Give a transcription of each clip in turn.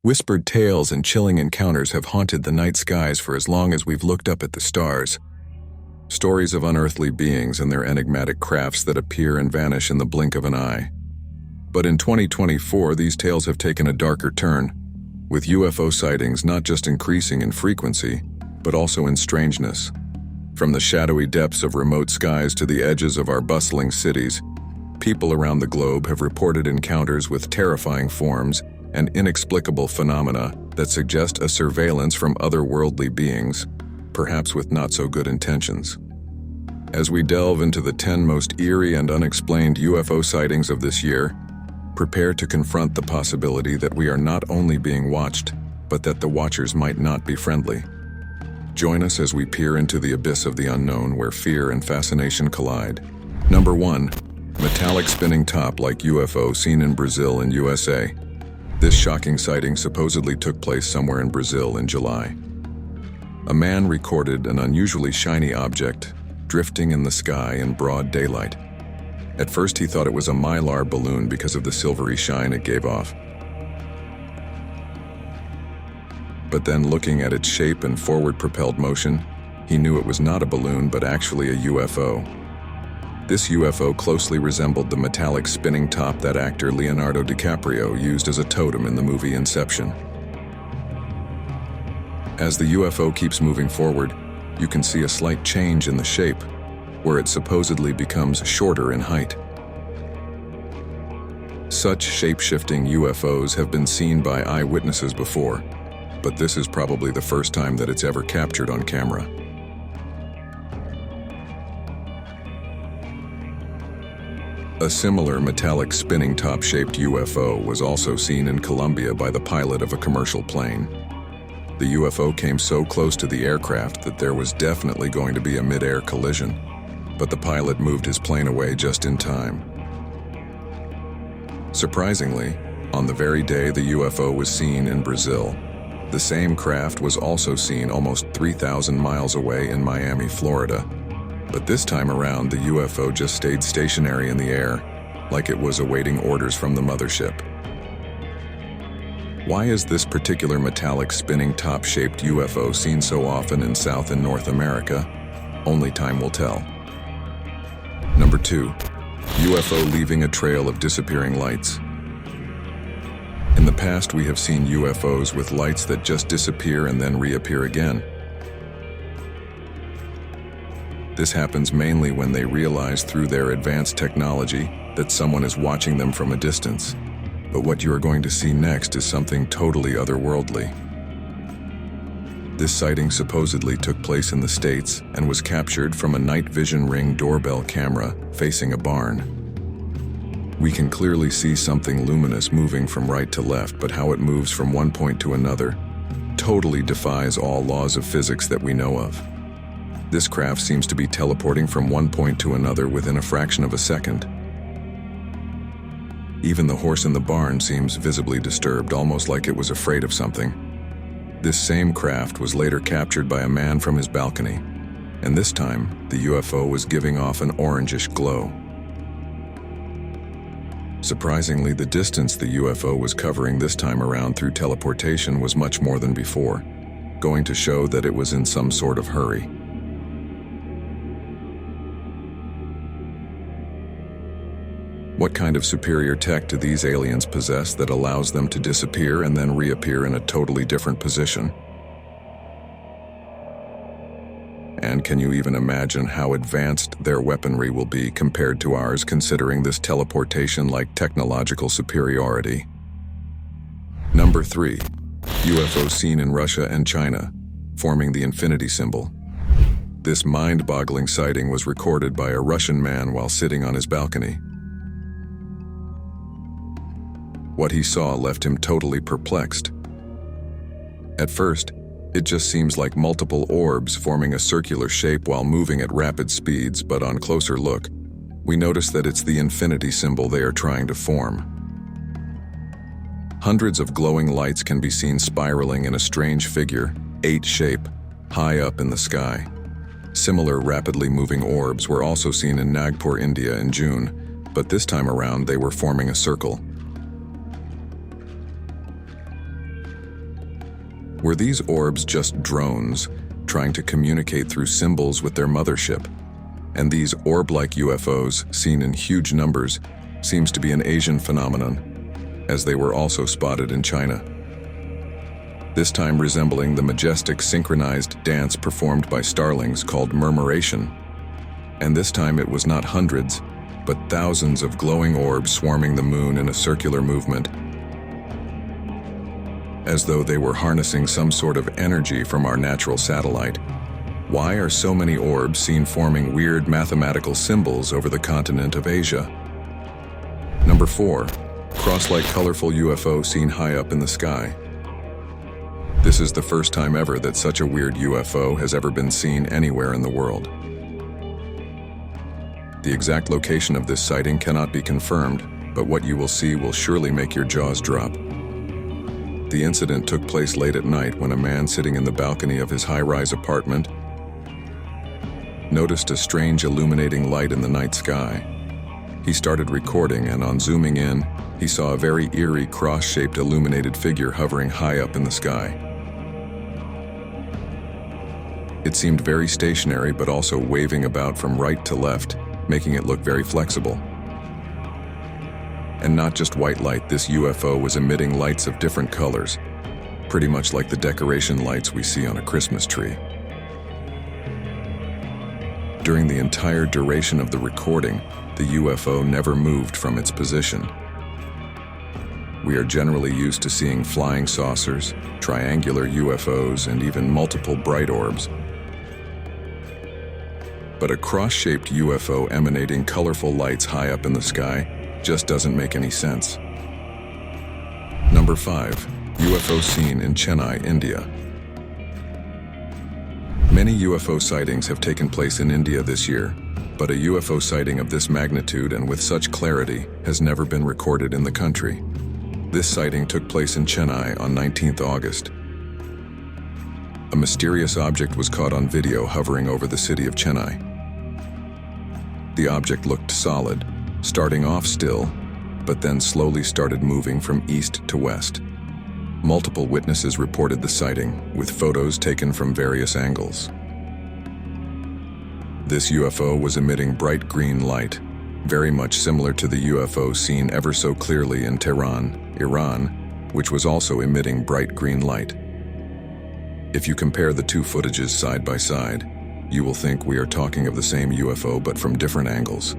Whispered tales and chilling encounters have haunted the night skies for as long as we've looked up at the stars. Stories of unearthly beings and their enigmatic crafts that appear and vanish in the blink of an eye. But in 2024, these tales have taken a darker turn, with UFO sightings not just increasing in frequency, but also in strangeness. From the shadowy depths of remote skies to the edges of our bustling cities, people around the globe have reported encounters with terrifying forms and inexplicable phenomena that suggest a surveillance from otherworldly beings, perhaps with not-so-good intentions. As we delve into the 10 most eerie and unexplained UFO sightings of this year, prepare to confront the possibility that we are not only being watched, but that the watchers might not be friendly. Join us as we peer into the abyss of the unknown where fear and fascination collide. Number 1. Metallic spinning top like UFO seen in Brazil and USA. This shocking sighting supposedly took place somewhere in Brazil in July. A man recorded an unusually shiny object drifting in the sky in broad daylight. At first he thought it was a mylar balloon because of the silvery shine it gave off. But then looking at its shape and forward-propelled motion, he knew it was not a balloon but actually a UFO. This UFO closely resembled the metallic spinning top that actor Leonardo DiCaprio used as a totem in the movie Inception. As the UFO keeps moving forward, you can see a slight change in the shape, where it supposedly becomes shorter in height. Such shape-shifting UFOs have been seen by eyewitnesses before, but this is probably the first time that it's ever captured on camera. A similar metallic spinning top-shaped UFO was also seen in Colombia by the pilot of a commercial plane. The UFO came so close to the aircraft that there was definitely going to be a mid-air collision, but the pilot moved his plane away just in time. Surprisingly, on the very day the UFO was seen in Brazil, the same craft was also seen almost 3,000 miles away in Miami, Florida. But this time around, the UFO just stayed stationary in the air, like it was awaiting orders from the mothership. Why is this particular metallic spinning top-shaped UFO seen so often in South and North America? Only time will tell. Number 2. UFO leaving a trail of disappearing lights. In the past, we have seen UFOs with lights that just disappear and then reappear again. This happens mainly when they realize through their advanced technology that someone is watching them from a distance. But what you are going to see next is something totally otherworldly. This sighting supposedly took place in the States and was captured from a night vision Ring doorbell camera facing a barn. We can clearly see something luminous moving from right to left, but how it moves from one point to another totally defies all laws of physics that we know of. This craft seems to be teleporting from one point to another within a fraction of a second. Even the horse in the barn seems visibly disturbed, almost like it was afraid of something. This same craft was later captured by a man from his balcony, and this time, the UFO was giving off an orangish glow. Surprisingly, the distance the UFO was covering this time around through teleportation was much more than before, going to show that it was in some sort of hurry. What kind of superior tech do these aliens possess that allows them to disappear and then reappear in a totally different position? And can you even imagine how advanced their weaponry will be compared to ours, considering this teleportation-like technological superiority? Number 3. UFO seen in Russia and China, forming the infinity symbol. This mind-boggling sighting was recorded by a Russian man while sitting on his balcony. What he saw left him totally perplexed. At first, it just seems like multiple orbs forming a circular shape while moving at rapid speeds, but on closer look, we notice that it's the infinity symbol they are trying to form. Hundreds of glowing lights can be seen spiraling in a strange figure, 8 shape, high up in the sky. Similar rapidly moving orbs were also seen in Nagpur, India in June, but this time around they were forming a circle. Were these orbs just drones trying to communicate through symbols with their mothership? And these orb-like UFOs, seen in huge numbers, seems to be an Asian phenomenon, as they were also spotted in China. This time resembling the majestic synchronized dance performed by starlings called murmuration. And this time it was not hundreds, but thousands of glowing orbs swarming the moon in a circular movement, as though they were harnessing some sort of energy from our natural satellite. Why are so many orbs seen forming weird mathematical symbols over the continent of Asia? Number 4. CrossLike colorful UFO seen high up in the sky. This is the first time ever that such a weird UFO has ever been seen anywhere in the world. The exact location of this sighting cannot be confirmed, but what you will see will surely make your jaws drop. The incident took place late at night when a man sitting in the balcony of his high-rise apartment noticed a strange illuminating light in the night sky. He started recording, and on zooming in, he saw a very eerie cross-shaped illuminated figure hovering high up in the sky. It seemed very stationary but also waving about from right to left, making it look very flexible. And not just white light, this UFO was emitting lights of different colors, pretty much like the decoration lights we see on a Christmas tree. During the entire duration of the recording, the UFO never moved from its position. We are generally used to seeing flying saucers, triangular UFOs, and even multiple bright orbs. But a cross-shaped UFO emanating colorful lights high up in the sky just doesn't make any sense. Number 5. UFO seen in Chennai, India. Many UFO sightings have taken place in India this year, but a UFO sighting of this magnitude and with such clarity has never been recorded in the country. This sighting took place in Chennai on 19th August. A mysterious object was caught on video hovering over the city of Chennai. The object looked solid, starting off still, but then slowly started moving from east to west. Multiple witnesses reported the sighting, with photos taken from various angles. This UFO was emitting bright green light, very much similar to the UFO seen ever so clearly in Tehran, Iran, which was also emitting bright green light. If you compare the two footages side by side, you will think we are talking of the same UFO but from different angles.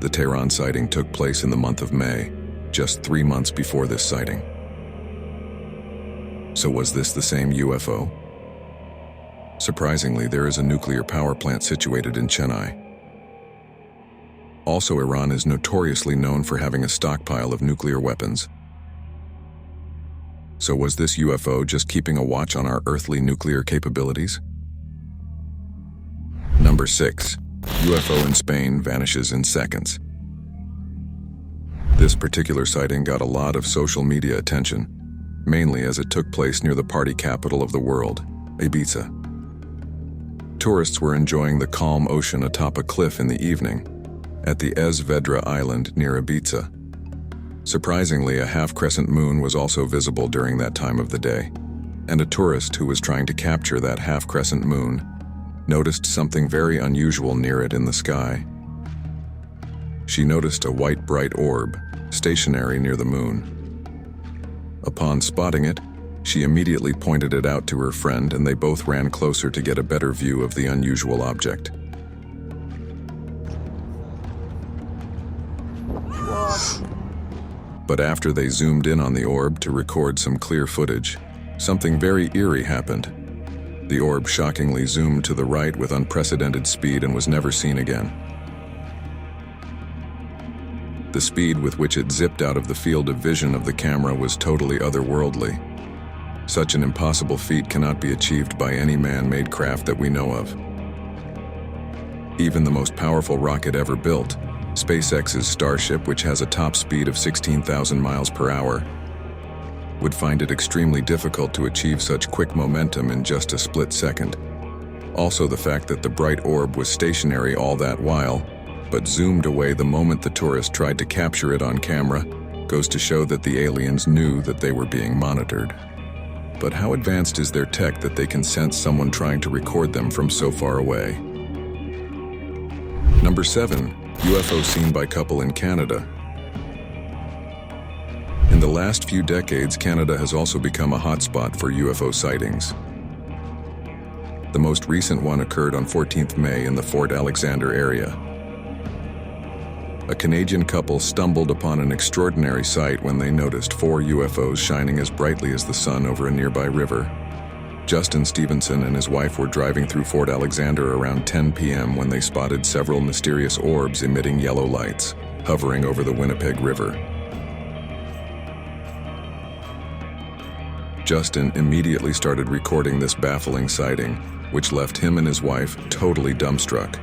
The Tehran sighting took place in the month of May, just 3 months before this sighting. So was this the same UFO? Surprisingly, there is a nuclear power plant situated in Chennai. Also, Iran is notoriously known for having a stockpile of nuclear weapons. So was this UFO just keeping a watch on our earthly nuclear capabilities? Number 6. UFO in Spain vanishes in seconds. This particular sighting got a lot of social media attention, mainly as it took place near the party capital of the world, Ibiza. Tourists were enjoying the calm ocean atop a cliff in the evening, at the Es Vedra island near Ibiza. Surprisingly, a half-crescent moon was also visible during that time of the day, and a tourist who was trying to capture that half-crescent moon noticed something very unusual near it in the sky. She noticed a white bright orb, stationary near the moon. Upon spotting it, she immediately pointed it out to her friend, and they both ran closer to get a better view of the unusual object. But after they zoomed in on the orb to record some clear footage, something very eerie happened. The orb shockingly zoomed to the right with unprecedented speed and was never seen again. The speed with which it zipped out of the field of vision of the camera was totally otherworldly. Such an impossible feat cannot be achieved by any man-made craft that we know of. Even the most powerful rocket ever built, SpaceX's Starship, which has a top speed of 16,000 miles per hour, would find it extremely difficult to achieve such quick momentum in just a split second. Also, the fact that the bright orb was stationary all that while, but zoomed away the moment the tourist tried to capture it on camera, goes to show that the aliens knew that they were being monitored. but how advanced is their tech that they can sense someone trying to record them from so far away? Number 7. UFO seen by couple in Canada. In the last few decades, Canada has also become a hotspot for UFO sightings. The most recent one occurred on 14th May in the Fort Alexander area. A Canadian couple stumbled upon an extraordinary sight when they noticed 4 UFOs shining as brightly as the sun over a nearby river. Justin Stevenson and his wife were driving through Fort Alexander around 10 p.m. when they spotted several mysterious orbs emitting yellow lights, hovering over the Winnipeg River. Justin immediately started recording this baffling sighting, which left him and his wife totally dumbstruck.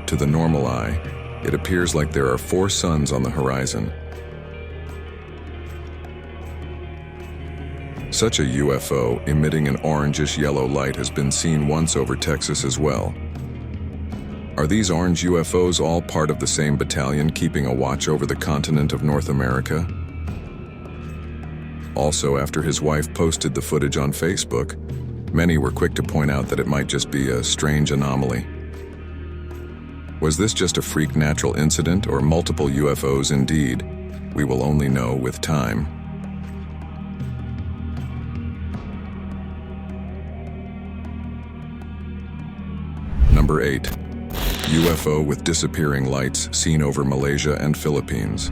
To the normal eye, it appears like there are 4 suns on the horizon. Such a UFO emitting an orangish-yellow light has been seen once over Texas as well. Are these orange UFOs all part of the same battalion keeping a watch over the continent of North America? Also, after his wife posted the footage on Facebook, many were quick to point out that it might just be a strange anomaly. Was this just a freak natural incident or multiple UFOs indeed? We will only know with time. Number 8. UFO with disappearing lights seen over Malaysia and Philippines.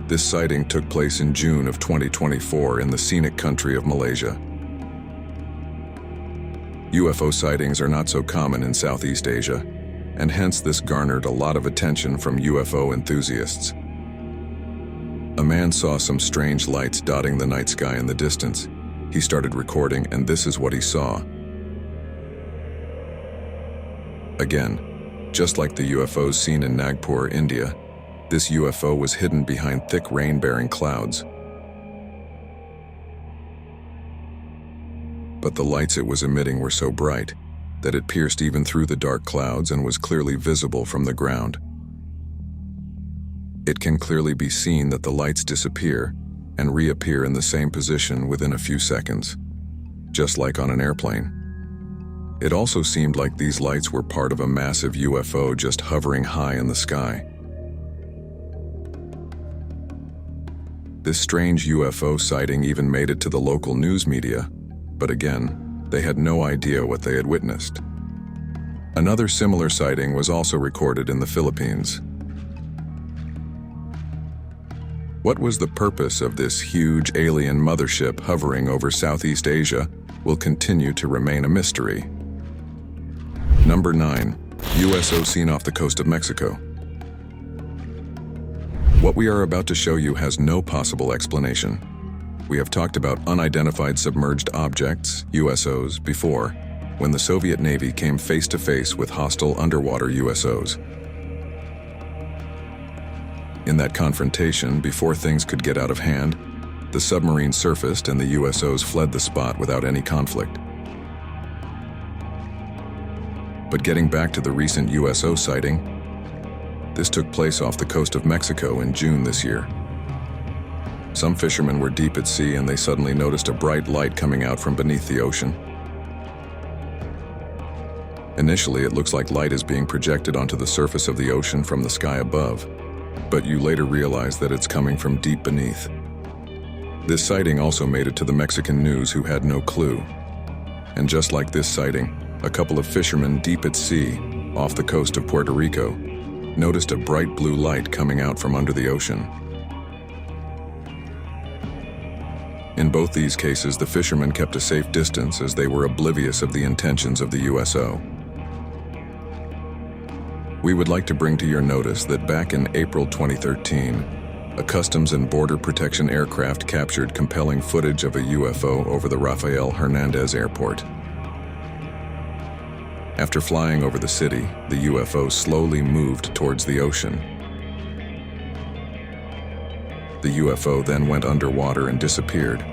This sighting took place in June of 2024 in the scenic country of Malaysia. UFO sightings are not so common in Southeast Asia, and hence this garnered a lot of attention from UFO enthusiasts. A man saw some strange lights dotting the night sky in the distance. He started recording, and this is what he saw. Again, just like the UFOs seen in Nagpur, India, this UFO was hidden behind thick rain-bearing clouds. But the lights it was emitting were so bright that it pierced even through the dark clouds and was clearly visible from the ground. It can clearly be seen that the lights disappear and reappear in the same position within a few seconds, just like on an airplane. It also seemed like these lights were part of a massive UFO just hovering high in the sky. This strange UFO sighting even made it to the local news media, but again, they had no idea what they had witnessed. Another similar sighting was also recorded in the Philippines. What was the purpose of this huge alien mothership hovering over Southeast Asia will continue to remain a mystery. Number 9. USO seen off the coast of Mexico. What we are about to show you has no possible explanation. We have talked about unidentified submerged objects, USOs, before, when the Soviet Navy came face to face with hostile underwater USOs. In that confrontation, before things could get out of hand, the submarine surfaced and the USOs fled the spot without any conflict. But getting back to the recent USO sighting, this took place off the coast of Mexico in June this year. Some fishermen were deep at sea and they suddenly noticed a bright light coming out from beneath the ocean. Initially, it looks like light is being projected onto the surface of the ocean from the sky above, but you later realize that it's coming from deep beneath. This sighting also made it to the Mexican news, who had no clue. And just like this sighting, a couple of fishermen deep at sea, off the coast of Puerto Rico, noticed a bright blue light coming out from under the ocean. In both these cases, the fishermen kept a safe distance as they were oblivious of the intentions of the USO. We would like to bring to your notice that back in April 2013, a Customs and Border Protection aircraft captured compelling footage of a UFO over the Rafael Hernandez Airport. After flying over the city, the UFO slowly moved towards the ocean. The UFO then went underwater and disappeared.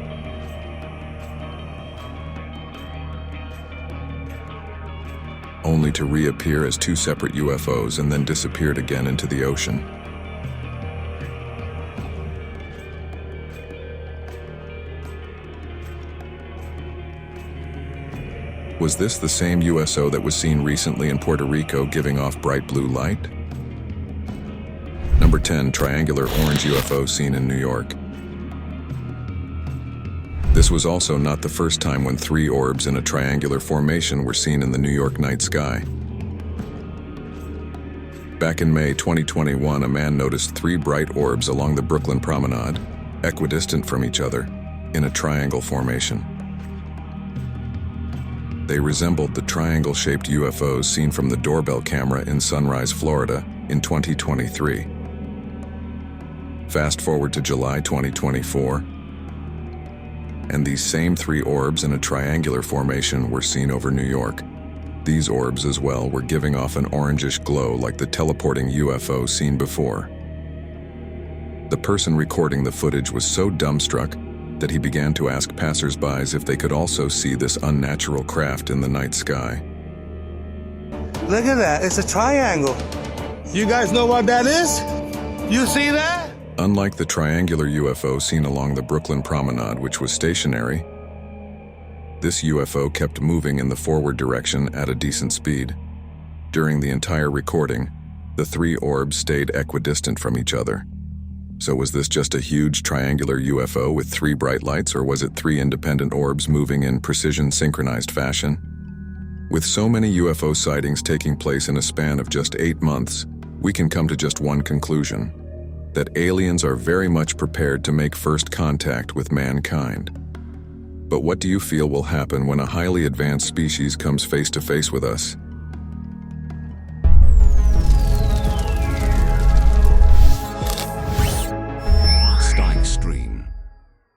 Only to reappear as two separate UFOs and then disappeared again into the ocean. Was this the same USO that was seen recently in Puerto Rico giving off bright blue light? Number 10. Triangular orange UFO seen in New York. This was also not the first time when 3 orbs in a triangular formation were seen in the New York night sky. Back in May 2021, a man noticed 3 bright orbs along the Brooklyn Promenade, equidistant from each other, in a triangle formation. They resembled the triangle-shaped UFOs seen from the doorbell camera in Sunrise, Florida, in 2023. Fast forward to July 2024, and these same 3 orbs in a triangular formation were seen over New York. These orbs as well were giving off an orangish glow like the teleporting UFO seen before. The person recording the footage was so dumbstruck that he began to ask passers-by if they could also see this unnatural craft in the night sky. Look at that, it's a triangle. You guys know what that is? You see that? Unlike the triangular UFO seen along the Brooklyn Promenade, which was stationary, this UFO kept moving in the forward direction at a decent speed. During the entire recording, the 3 orbs stayed equidistant from each other. So was this just a huge triangular UFO with 3 bright lights, or was it 3 independent orbs moving in precision synchronized fashion? With so many UFO sightings taking place in a span of just 8 months, we can come to just one conclusion: that aliens are very much prepared to make first contact with mankind. But what do you feel will happen when a highly advanced species comes face to face with us?